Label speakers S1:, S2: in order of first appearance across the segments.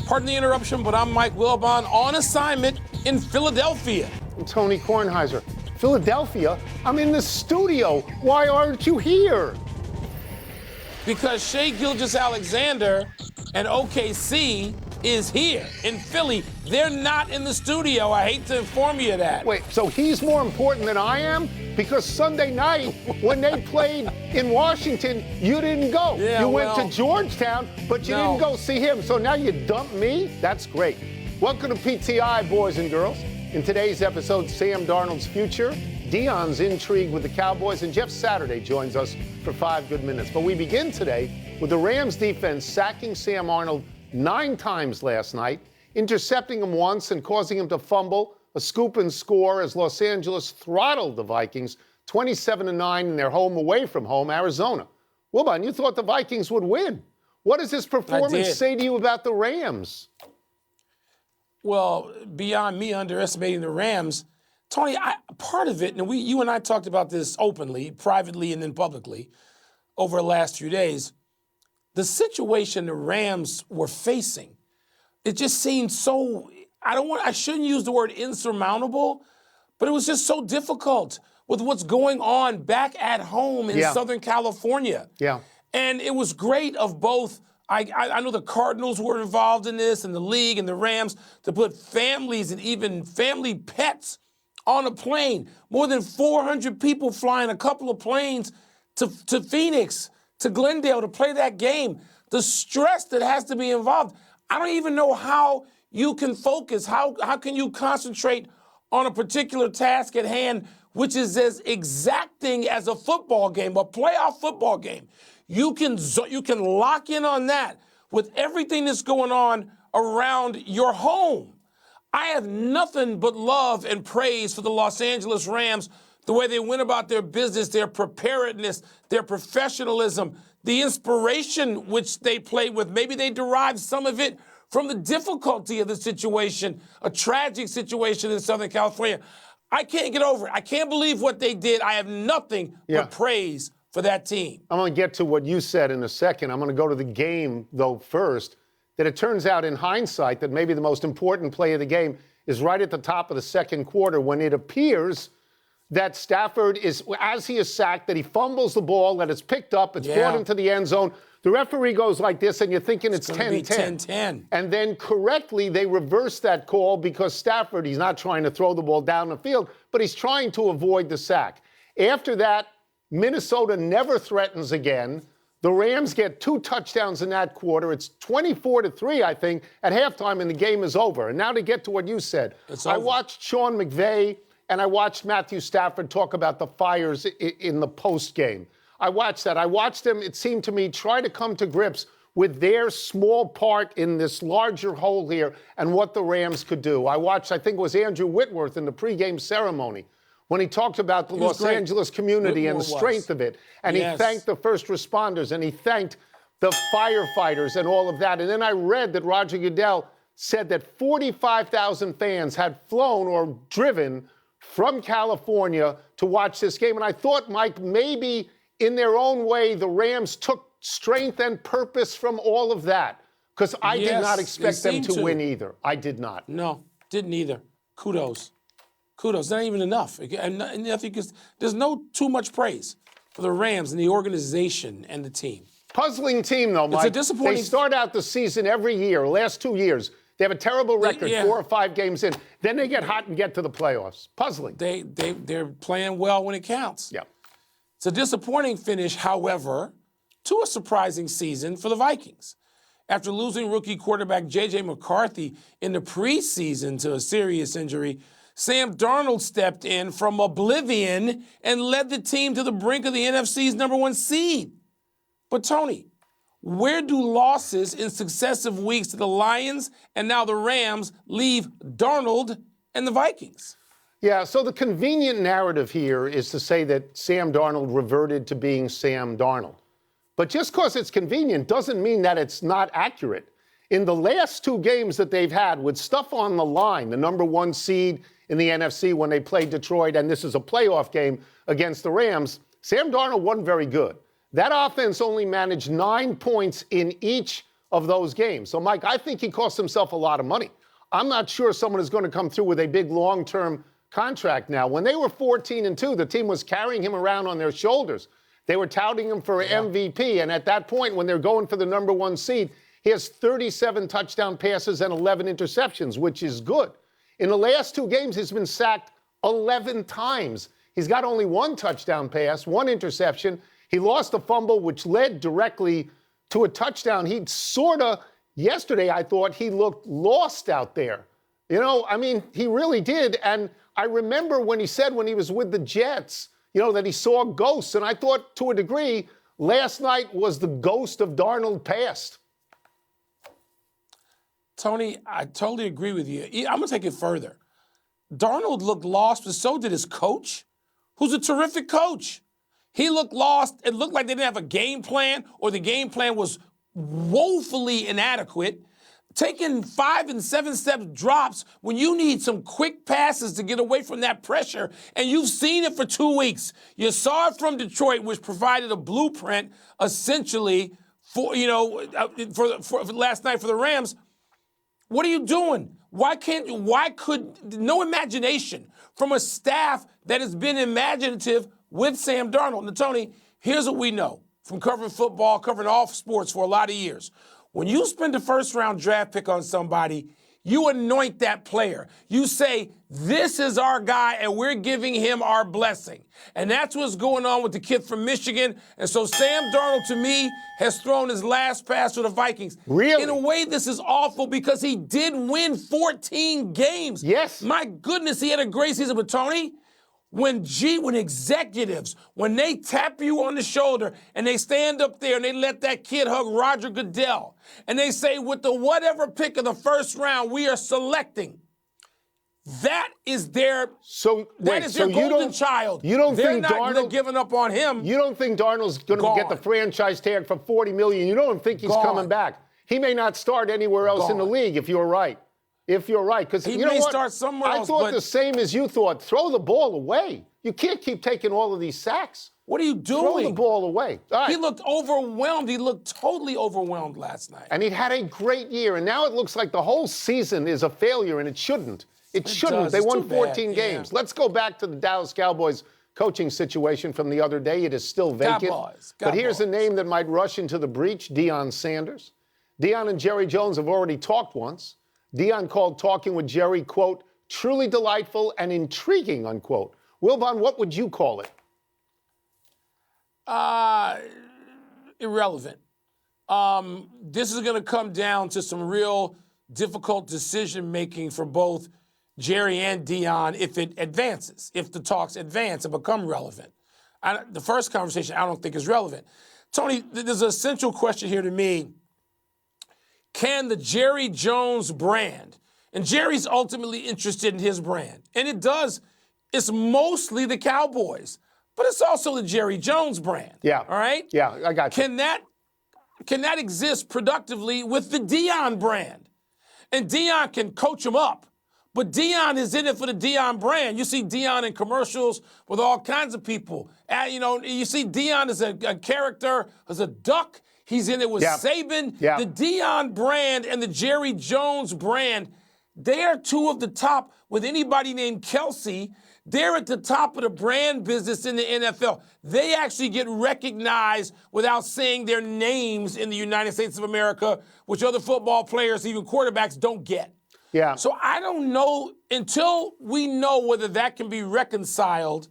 S1: Pardon the interruption, but I'm Mike Wilbon on assignment in Philadelphia.
S2: I'm Tony Kornheiser. Philadelphia? I'm in the studio. Why aren't you here?
S1: Because Shai Gilgeous-Alexander and OKC is here in Philly. They're not in the studio. I hate to inform you of that.
S2: Wait, so he's more important than I am? Because Sunday night, when they played in Washington, you didn't go.
S1: Yeah,
S2: you went to Georgetown, but you didn't go see him. So now you dump me? That's great. Welcome to PTI, boys and girls. In today's episode, Sam Darnold's future, Dion's intrigue with the Cowboys, and Jeff Saturday joins us for 5 good minutes. But we begin today with the Rams defense sacking Sam Darnold 9 times last night, intercepting him once and causing him to fumble, a scoop and score as Los Angeles throttled the Vikings 27-9 in their home away from home, Arizona. Wilbon, you thought the Vikings would win. What does this performance say to you about the Rams?
S1: Well, beyond me underestimating the Rams, Tony, part of it, and you and I talked about this openly, privately, and then publicly over the last few days, the situation the Rams were facing, it just seemed so, I shouldn't use the word insurmountable, but it was just so difficult with what's going on back at home in Southern California.
S2: Yeah.
S1: And it was great of both. I know the Cardinals were involved in this and the league and the Rams to put families and even family pets on a plane. More than 400 people flying a couple of planes to Phoenix, to Glendale to play that game. The stress that has to be involved. I don't even know how you can focus. How can you concentrate on a particular task at hand, which is as exacting as a football game, a playoff football game? You can lock in on that with everything that's going on around your home. I have nothing but love and praise for the Los Angeles Rams, the way they went about their business, their preparedness, their professionalism, the inspiration which they played with. Maybe they derived some of it from the difficulty of the situation, a tragic situation in Southern California. I can't get over it. I can't believe what they did. I have nothing but praise for that team.
S2: I'm going to get to what you said in a second. I'm going to go to the game, though, first. That it turns out in hindsight that maybe the most important play of the game is right at the top of the second quarter when it appears that Stafford is, as he is sacked, that he fumbles the ball, that it's picked up, it's brought into the end zone. The referee goes like this, and you're thinking it's 10-10. And then correctly, they reverse that call because Stafford, he's not trying to throw the ball down the field, but he's trying to avoid the sack. After that, Minnesota never threatens again. The Rams get 2 touchdowns in that quarter. It's 24-3, I think, at halftime, and the game is over. And now to get to what you said. I watched Sean McVay and I watched Matthew Stafford talk about the fires in the post game. I watched that. I watched them, it seemed to me, try to come to grips with their small part in this larger whole here and what the Rams could do. I watched, I think it was Andrew Whitworth in the pregame ceremony, when he talked about the Los Angeles community and the strength of it. And he thanked the first responders and he thanked the firefighters and all of that. And then I read that Roger Goodell said that 45,000 fans had flown or driven from California to watch this game. And I thought, Mike, maybe in their own way, the Rams took strength and purpose from all of that. Because I did not expect them to win either. I did not.
S1: No, didn't either. Kudos. Not even enough. There's no too much praise for the Rams and the organization and the team.
S2: Puzzling team, though, Mike.
S1: It's a disappointing.
S2: They start out the season every year, last 2 years. They have a terrible record, 4 or 5 games in. Then they get hot and get to the playoffs. Puzzling.
S1: They're playing well when it counts.
S2: Yeah.
S1: It's a disappointing finish, however, to a surprising season for the Vikings. After losing rookie quarterback J.J. McCarthy in the preseason to a serious injury, Sam Darnold stepped in from oblivion and led the team to the brink of the NFC's #1 seed. But Tony, where do losses in successive weeks to the Lions and now the Rams leave Darnold and the Vikings?
S2: Yeah, so the convenient narrative here is to say that Sam Darnold reverted to being Sam Darnold. But just because it's convenient doesn't mean that it's not accurate. In the last 2 games that they've had with stuff on the line, the #1 seed in the NFC when they played Detroit, and this is a playoff game against the Rams, Sam Darnold wasn't very good. That offense only managed 9 points in each of those games. So, Mike, I think he cost himself a lot of money. I'm not sure someone is going to come through with a big long-term contract now. When they were 14-2, the team was carrying him around on their shoulders. They were touting him for MVP, and at that point, when they're going for the number 1 seed, he has 37 touchdown passes and 11 interceptions, which is good. In the last 2 games, he's been sacked 11 times. He's got only 1 touchdown pass, 1 interception. He lost a fumble, which led directly to a touchdown. He sort of, yesterday, I thought he looked lost out there. You know, I mean, he really did. And I remember when he said when he was with the Jets, you know, that he saw ghosts. And I thought, to a degree, last night was the ghost of Darnold past.
S1: Tony, I totally agree with you. I'm going to take it further. Darnold looked lost, but so did his coach, who's a terrific coach. He looked lost. It looked like they didn't have a game plan, or the game plan was woefully inadequate. Taking 5 and 7 step drops when you need some quick passes to get away from that pressure, and you've seen it for 2 weeks. You saw it from Detroit, which provided a blueprint essentially for last night for the Rams. What are you doing? Why could no imagination from a staff that has been imaginative with Sam Darnold? Now, Tony, here's what we know from covering football, covering all sports for a lot of years. When you spend a first-round draft pick on somebody, you anoint that player. You say, this is our guy, and we're giving him our blessing. And that's what's going on with the kid from Michigan. And so Sam Darnold, to me, has thrown his last pass to the Vikings.
S2: Really?
S1: In a way, this is awful because he did win 14 games.
S2: Yes.
S1: My goodness, he had a great season. But, Tony, when executives, when they tap you on the shoulder and they stand up there and they let that kid hug Roger Goodell and they say, with the whatever pick of the first round we are selecting, that is their golden child.
S2: You don't
S1: They're
S2: think
S1: not
S2: Darnold
S1: giving up on him?
S2: You don't think Darnold's going to get the franchise tag for $40 million? You don't think he's coming back? He may not start anywhere else in the league if you're right. If you're right, because
S1: you know what? Start somewhere else.
S2: I thought the same as you thought. Throw the ball away. You can't keep taking all of these sacks.
S1: What are you doing?
S2: Throw the ball away. All right.
S1: He looked overwhelmed. He looked totally overwhelmed last night.
S2: And he'd had a great year, and now it looks like the whole season is a failure, and it shouldn't. It shouldn't. They won 14 games. Yeah. Let's go back to the Dallas Cowboys coaching situation from the other day. It is still vacant. But here's a name that might rush into the breach, Deion Sanders. Deion and Jerry Jones have already talked once. Deion called talking with Jerry, quote, truly delightful and intriguing, unquote. Wilbon, what would you call it?
S1: Irrelevant. This is going to come down to some real difficult decision-making for both Jerry and Deion if it advances, if the talks advance and become relevant. The first conversation I don't think is relevant. Tony, there's an essential question here to me. Can the Jerry Jones brand, and Jerry's ultimately interested in his brand, and it's mostly the Cowboys, but it's also the Jerry Jones brand.
S2: Yeah.
S1: All right?
S2: Yeah, I got you.
S1: Can that exist productively with the Deion brand? And Deion can coach him up, but Deion is in it for the Deion brand. You see Deion in commercials with all kinds of people. You see Deion as a character, as a duck. He's in it with Saban.
S2: Yeah.
S1: The Deion brand and the Jerry Jones brand, they are two of the top. With anybody named Kelsey, they're at the top of the brand business in the NFL. They actually get recognized without saying their names in the United States of America, which other football players, even quarterbacks, don't get.
S2: Yeah.
S1: So I don't know, until we know whether that can be reconciled,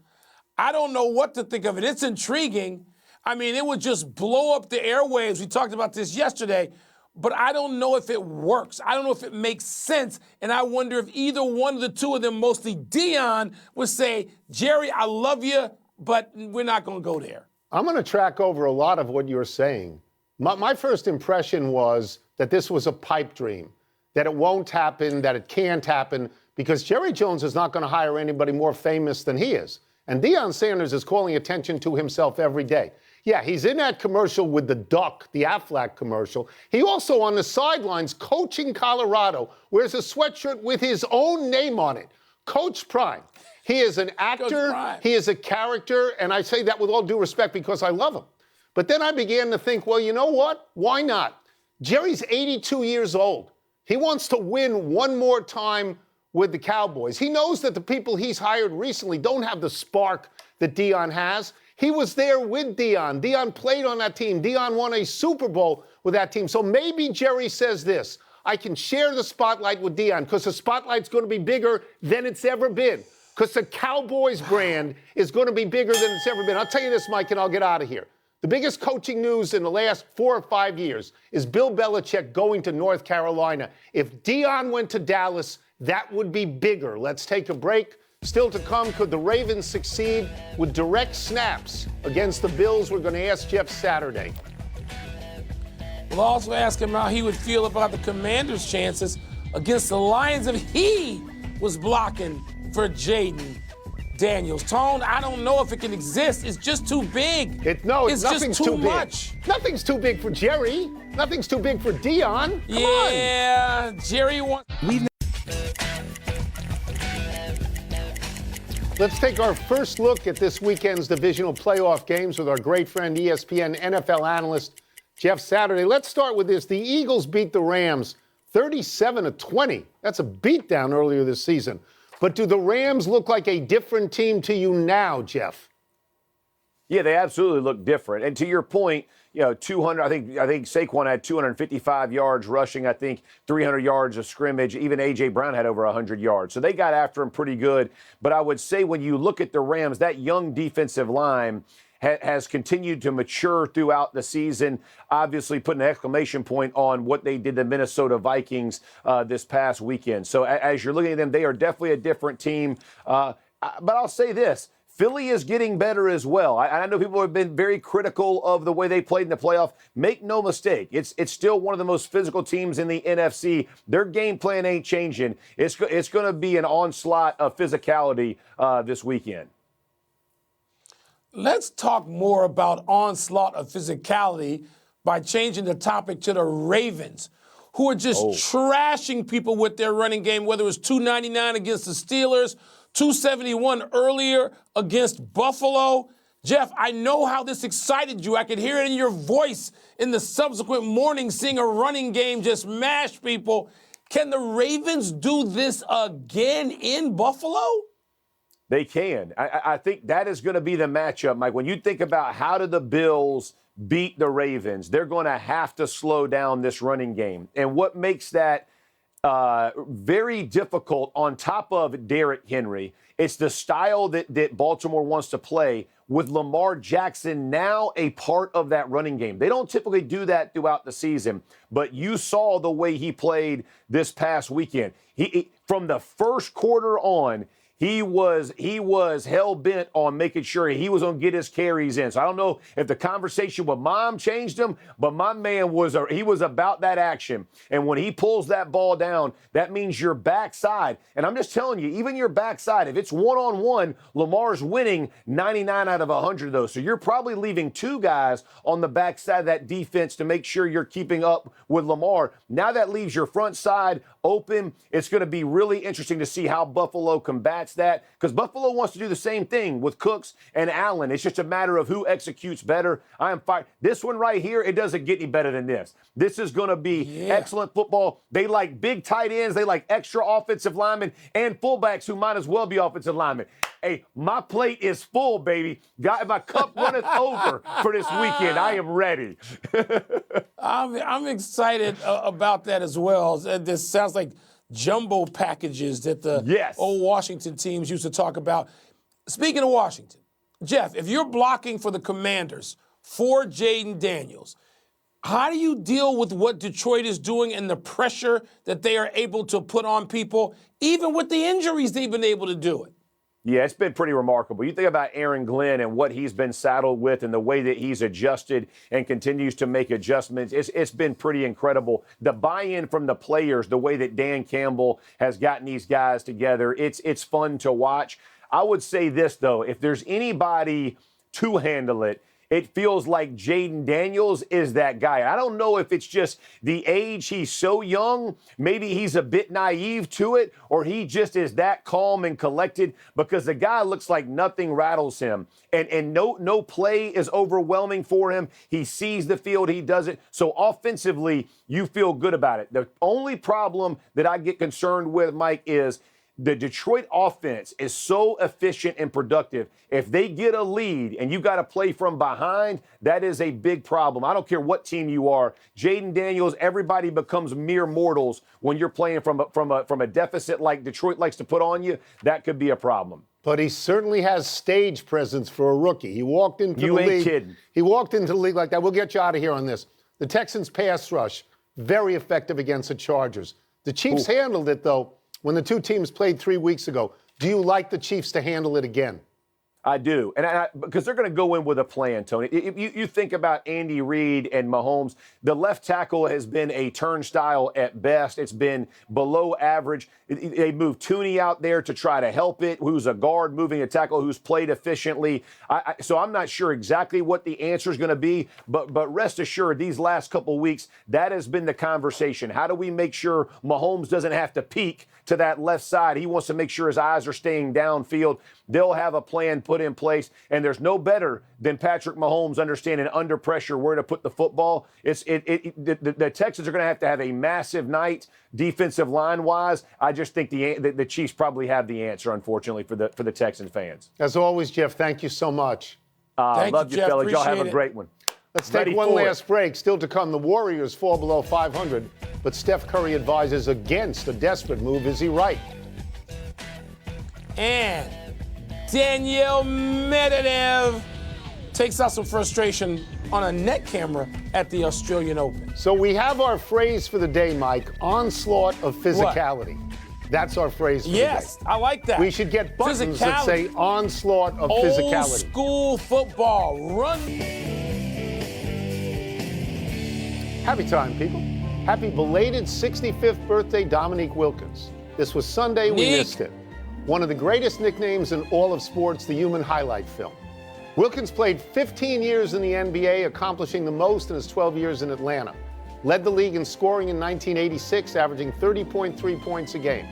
S1: I don't know what to think of it. It's intriguing. I mean, it would just blow up the airwaves. We talked about this yesterday, but I don't know if it works. I don't know if it makes sense, and I wonder if either one of the two of them, mostly Deion, would say, Jerry, I love you, but we're not going to go there.
S2: I'm going to track over a lot of what you're saying. My first impression was that this was a pipe dream, that it won't happen, that it can't happen, because Jerry Jones is not going to hire anybody more famous than he is. And Deion Sanders is calling attention to himself every day. Yeah, he's in that commercial with the duck, the Aflac commercial. He also, on the sidelines, coaching Colorado, wears a sweatshirt with his own name on it, Coach Prime. He is an actor, he is a character, and I say that with all due respect because I love him. But then I began to think, well, you know what? Why not? Jerry's 82 years old. He wants to win one more time with the Cowboys. He knows that the people he's hired recently don't have the spark that Dion has. He was there with Dion. Dion played on that team. Dion won a Super Bowl with that team. So maybe Jerry says this: I can share the spotlight with Dion because the spotlight's going to be bigger than it's ever been. Because the Cowboys brand is going to be bigger than it's ever been. I'll tell you this, Mike, and I'll get out of here. The biggest coaching news in the last 4 or 5 years is Bill Belichick going to North Carolina. If Dion went to Dallas, that would be bigger. Let's take a break. Still to come, could the Ravens succeed with direct snaps against the Bills? We're going to ask Jeff Saturday.
S1: We'll also ask him how he would feel about the Commanders' chances against the Lions if he was blocking for Jaden Daniels. Tone, I don't know if it can exist. It's just too big.
S2: It's
S1: just too much.
S2: Nothing's too big for Jerry. Nothing's too big for Dion. Come on.
S1: Jerry wants.
S2: Let's take our first look at this weekend's divisional playoff games with our great friend, ESPN NFL analyst Jeff Saturday. Let's start with this. The Eagles beat the Rams 37-20. That's a beatdown earlier this season. But do the Rams look like a different team to you now, Jeff?
S3: Yeah, they absolutely look different. And to your point, 200. I think Saquon had 255 yards rushing. I think 300 yards of scrimmage. Even A.J. Brown had over 100 yards. So they got after him pretty good. But I would say when you look at the Rams, that young defensive line has continued to mature throughout the season. Obviously, putting an exclamation point on what they did to Minnesota Vikings this past weekend. So as you're looking at them, they are definitely a different team. But I'll say this. Philly is getting better as well. I know people have been very critical of the way they played in the playoff. Make no mistake, it's still one of the most physical teams in the NFC. Their game plan ain't changing. It's going to be an onslaught of physicality this weekend.
S1: Let's talk more about onslaught of physicality by changing the topic to the Ravens, who are just trashing people with their running game, whether it was 299 against the Steelers, 271 earlier against Buffalo. Jeff, I know how this excited you. I could hear it in your voice in the subsequent morning, seeing a running game just mash people. Can the Ravens do this again in Buffalo?
S3: They can. I think that is going to be the matchup, Mike. When you think about how do the Bills beat the Ravens, they're going to have to slow down this running game. And what makes that very difficult on top of Derrick Henry, it's the style that Baltimore wants to play with Lamar Jackson now a part of that running game. They don't typically do that throughout the season, but you saw the way he played this past weekend. He from the first quarter on, he was hell-bent on making sure he was going to get his carries in. So I don't know if the conversation with Mom changed him, but my man was about that action. And when he pulls that ball down, that means your backside. And I'm just telling you, even your backside, if it's one-on-one, Lamar's winning 99 out of 100 of those. So you're probably leaving two guys on the backside of that defense to make sure you're keeping up with Lamar. Now that leaves your front side open. It's going to be really interesting to see how Buffalo combats that, because Buffalo wants to do the same thing with Cooks and Allen. It's just a matter of who executes better. I am fired. This one right here, it doesn't get any better than this. This is going to be excellent football. They like big tight ends. They like extra offensive linemen and fullbacks who might as well be offensive linemen. Hey, my plate is full, baby. Got my cup runneth over for this weekend. I am ready.
S1: I'm excited about that as well. This sounds like jumbo packages that the old Washington teams used to talk about. Speaking of Washington, Jeff, if you're blocking for the Commanders for Jaden Daniels, how do you deal with what Detroit is doing and the pressure that they are able to put on people, even with the injuries they've been able to do it?
S3: Yeah, it's been pretty remarkable. You think about Aaron Glenn and what he's been saddled with and the way that he's adjusted and continues to make adjustments. It's been pretty incredible. The buy-in from the players, the way that Dan Campbell has gotten these guys together, it's fun to watch. I would say this, though. If there's anybody to handle it, it feels like Jaden Daniels is that guy. I don't know if it's just the age, he's so young, maybe he's a bit naive to it, or he just is that calm and collected, because the guy looks like nothing rattles him. And no play is overwhelming for him. He sees the field, he does it. So offensively, you feel good about it. The only problem that I get concerned with, Mike, is the Detroit offense is so efficient and productive. If they get a lead and you got to play from behind, that is a big problem. I don't care what team you are. Jaden Daniels, everybody becomes mere mortals when you're playing from a deficit like Detroit likes to put on you. That could be a problem.
S2: But he certainly has stage presence for a rookie. He walked into the league.
S3: You ain't kidding.
S2: He walked into the league like that. We'll get you out of here on this. The Texans' pass rush, very effective against the Chargers. The Chiefs handled it, though, when the two teams played 3 weeks ago. Do you like the Chiefs to handle it again?
S3: I do, and because they're going to go in with a plan, Tony. If you think about Andy Reid and Mahomes, the left tackle has been a turnstile at best. It's been below average. They moved Tooney out there to try to help it, who's a guard moving a tackle, who's played efficiently. So I'm not sure exactly what the answer is going to be, but rest assured, these last couple weeks, that has been the conversation. How do we make sure Mahomes doesn't have to peek to that left side? He wants to make sure his eyes are staying downfield. They'll have a plan put in place, and there's no better than Patrick Mahomes understanding under pressure where to put the football. The Texans are going to have a massive night defensive line-wise. I just think the Chiefs probably have the answer, unfortunately, for the Texan fans.
S2: As always, Jeff, thank you so much.
S3: Love you,
S1: Jeff.
S3: fellas. Y'all have
S1: Appreciate
S3: a
S1: it.
S3: great one.
S2: Let's take one last break. Still to come, the Warriors fall below 500, but Steph Curry advises against a desperate move. Is he right?
S1: And Danielle Medvedev takes out some frustration on a net camera at the Australian Open.
S2: So we have our phrase for the day, Mike, onslaught of physicality. That's our phrase for the day.
S1: Yes, I like that.
S2: We should get buttons that
S1: Physicality.
S2: say onslaught of
S1: Old
S2: physicality.
S1: school football. Run.
S2: Happy time, people. Happy belated 65th birthday, Dominique Wilkins. This was Sunday, we
S1: Nick.
S2: missed it. One of the greatest nicknames in all of sports, the human highlight film. Wilkins played 15 years in the NBA, accomplishing the most in his 12 years in Atlanta. Led the league in scoring in 1986, averaging 30.3 points a game.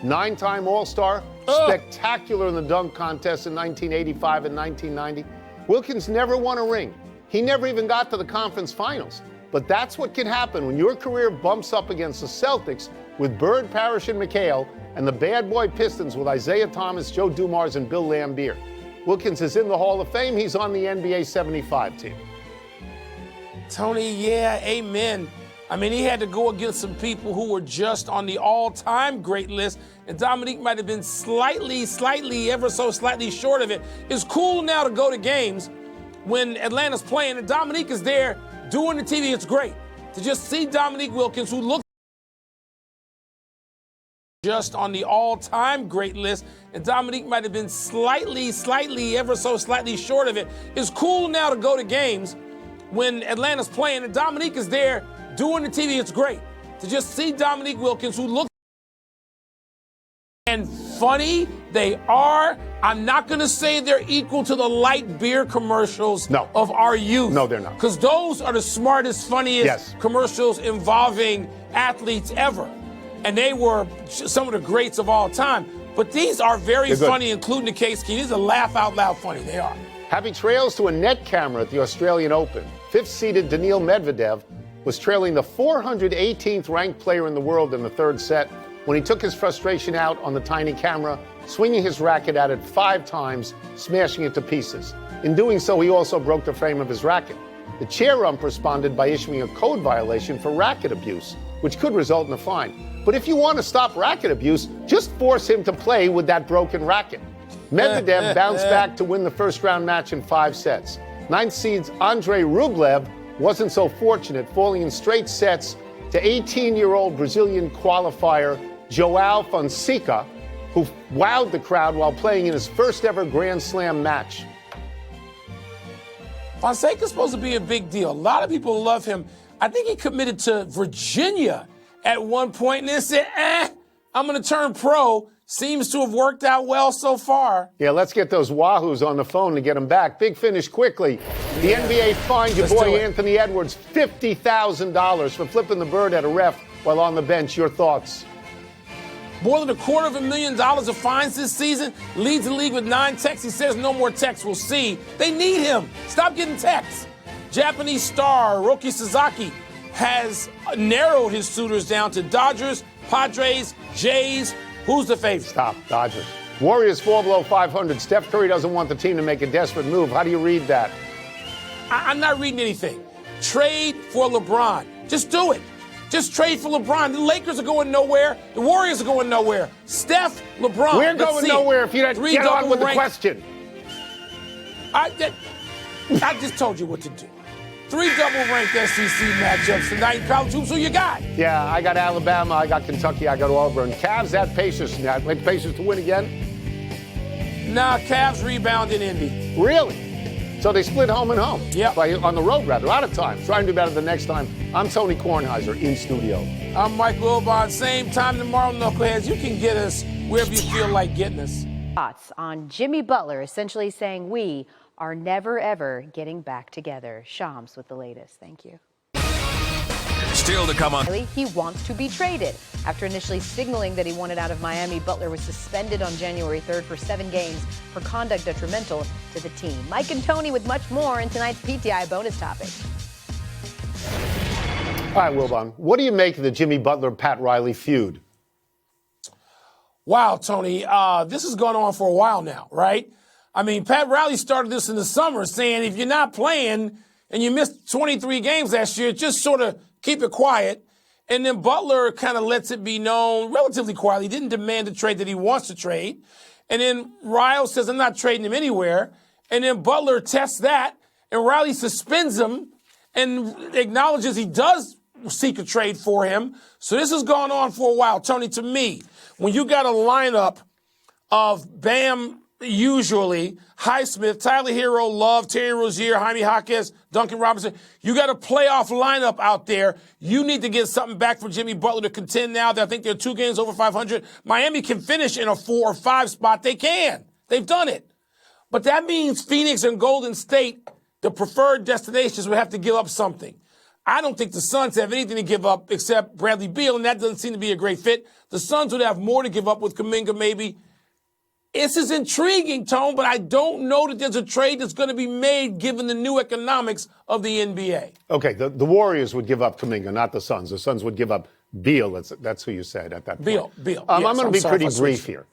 S2: 9-time All-Star, spectacular in the dunk contest in 1985 and 1990. Wilkins never won a ring. He never even got to the conference finals. But that's what can happen when your career bumps up against the Celtics with Bird, Parrish, and McHale, and the bad boy Pistons with Isaiah Thomas, Joe Dumars, and Bill Laimbeer. Wilkins is in the Hall of Fame. He's on the NBA 75 team.
S1: Tony, yeah, amen. I mean, he had to go against some people who were just on the all-time great list, and Dominique might have been slightly, ever so slightly short of it. It's cool now to go to games when Atlanta's playing, and Dominique is there doing the TV. It's great to just see Dominique Wilkins, who looks just on the all-time great list, and Dominique might have been slightly, ever so slightly short of it. It's cool now to go to games when Atlanta's playing, and Dominique is there doing the TV. It's great to just see Dominique Wilkins, who looks and funny they are. I'm not going to say they're equal to the light beer commercials of our youth.
S2: No, they're not.
S1: Because those are the smartest, funniest commercials involving athletes ever. And they were some of the greats of all time. But these are very funny, including the Case Keenum. These are laugh out loud funny. They are.
S2: Happy trails to a net camera at the Australian Open. Fifth-seeded Daniil Medvedev was trailing the 418th ranked player in the world in the third set when he took his frustration out on the tiny camera, swinging his racket at it 5 times, smashing it to pieces. In doing so, he also broke the frame of his racket. The chair ump responded by issuing a code violation for racket abuse, which could result in a fine. But if you want to stop racket abuse, just force him to play with that broken racket. Medvedev bounced back to win the first-round match in 5 sets. 9th seed Andrei Rublev wasn't so fortunate, falling in straight sets to 18-year-old Brazilian qualifier João Fonseca, who wowed the crowd while playing in his first-ever Grand Slam match.
S1: Fonseca's supposed to be a big deal. A lot of people love him. I think he committed to Virginia at one point and then said, I'm going to turn pro. seems to have worked out well so far.
S2: Yeah, let's get those Wahoos on the phone to get them back. Big finish quickly. The NBA fined your boy Anthony Edwards $50,000 for flipping the bird at a ref while on the bench. Your thoughts?
S1: More than $250,000 of fines this season. Leads the league with 9 texts. He says no more texts. We'll see. They need him. Stop getting texts. Japanese star Roki Sasaki has narrowed his suitors down to Dodgers, Padres, Jays. Who's the favorite?
S2: Stop. Dodgers. Warriors fall below 500. Steph Curry doesn't want the team to make a desperate move. How do you read that?
S1: I'm not reading anything. Trade for LeBron. Just do it. Just trade for LeBron. The Lakers are going nowhere. The Warriors are going nowhere. Steph, LeBron.
S2: We're going nowhere if you don't get on with the question.
S1: I just told you what to do. 3 double-ranked SEC matchups tonight in college hoops. Who you got?
S2: Yeah, I got Alabama, I got Kentucky, I got Auburn. Cavs at Pacers. Now, like Pacers to win again?
S1: Nah, Cavs rebound in Indy.
S2: Really? So they split home and home.
S1: Yeah.
S2: On the road, rather. Out of time. Try and do better the next time. I'm Tony Kornheiser in studio.
S1: I'm Mike Wilbon. Same time tomorrow, Knuckleheads. You can get us wherever you feel like getting us.
S4: Thoughts on Jimmy Butler essentially saying we are never, ever getting back together. Shams with the latest. Thank you.
S5: Still to come on.
S4: He wants to be traded. After initially signaling that he wanted out of Miami, Butler was suspended on January 3rd for 7 games for conduct detrimental to the team. Mike and Tony with much more in tonight's PTI bonus topic.
S2: All right, Wilbon, what do you make of the Jimmy Butler-Pat Riley feud?
S1: Wow, Tony, this has gone on for a while now, right? I mean, Pat Riley started this in the summer saying if you're not playing and you missed 23 games last year, just sort of keep it quiet. And then Butler kind of lets it be known relatively quietly. He didn't demand a trade that he wants to trade. And then Riley says, I'm not trading him anywhere. And then Butler tests that, and Riley suspends him and acknowledges he does seek a trade for him. So this has gone on for a while. Tony, to me, when you got a lineup of Bam, usually Highsmith, Tyler Hero, Love, Terry Rozier, Jaime Jaquez, Duncan Robinson, you got a playoff lineup out there. You need to get something back for Jimmy Butler to contend now. I think they're 2 games over 500. Miami can finish in a 4 or 5 spot. They can. They've done it. But that means Phoenix and Golden State, the preferred destinations, would have to give up something. I don't think the Suns have anything to give up except Bradley Beal, and that doesn't seem to be a great fit. The Suns would have more to give up with Kuminga maybe. This is intriguing, Tone, but I don't know that there's a trade that's going to be made given the new economics of the NBA.
S2: Okay, the Warriors would give up Kuminga, not the Suns. The Suns would give up Beal. That's who you said at that point.
S1: Beal.
S2: Yes,
S1: I'm
S2: going to be pretty brief here.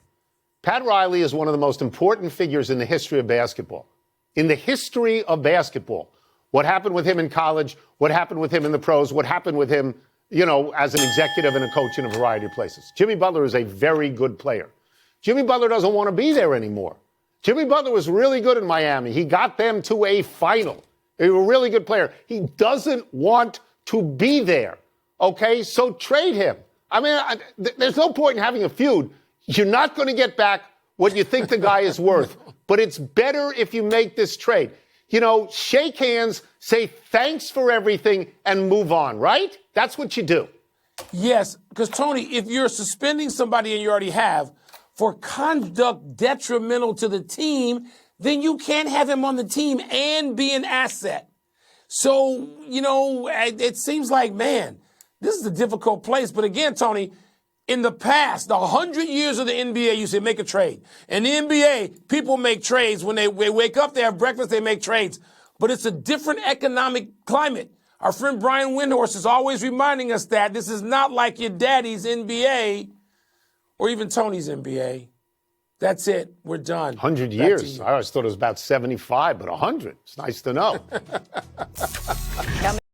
S2: Pat Riley is one of the most important figures in the history of basketball. In the history of basketball, what happened with him in college, what happened with him in the pros, what happened with him, as an executive and a coach in a variety of places. Jimmy Butler is a very good player. Jimmy Butler doesn't want to be there anymore. Jimmy Butler was really good in Miami. He got them to a final. He was a really good player. He doesn't want to be there, okay? So trade him. I mean, there's no point in having a feud. You're not going to get back what you think the guy is worth, but it's better if you make this trade. Shake hands, say thanks for everything, and move on, right? That's what you do.
S1: Yes, because, Tony, if you're suspending somebody and you already have for conduct detrimental to the team, then you can't have him on the team and be an asset. So, it seems like, man, this is a difficult place. But again, Tony, in the past, the 100 years of the NBA, you say make a trade. In the NBA, people make trades. When they wake up, they have breakfast, they make trades. But it's a different economic climate. Our friend Brian Windhorst is always reminding us that this is not like your daddy's NBA or even Tony's NBA. That's it. We're done.
S2: 100 years. I always thought it was about 75, but 100. It's nice to know.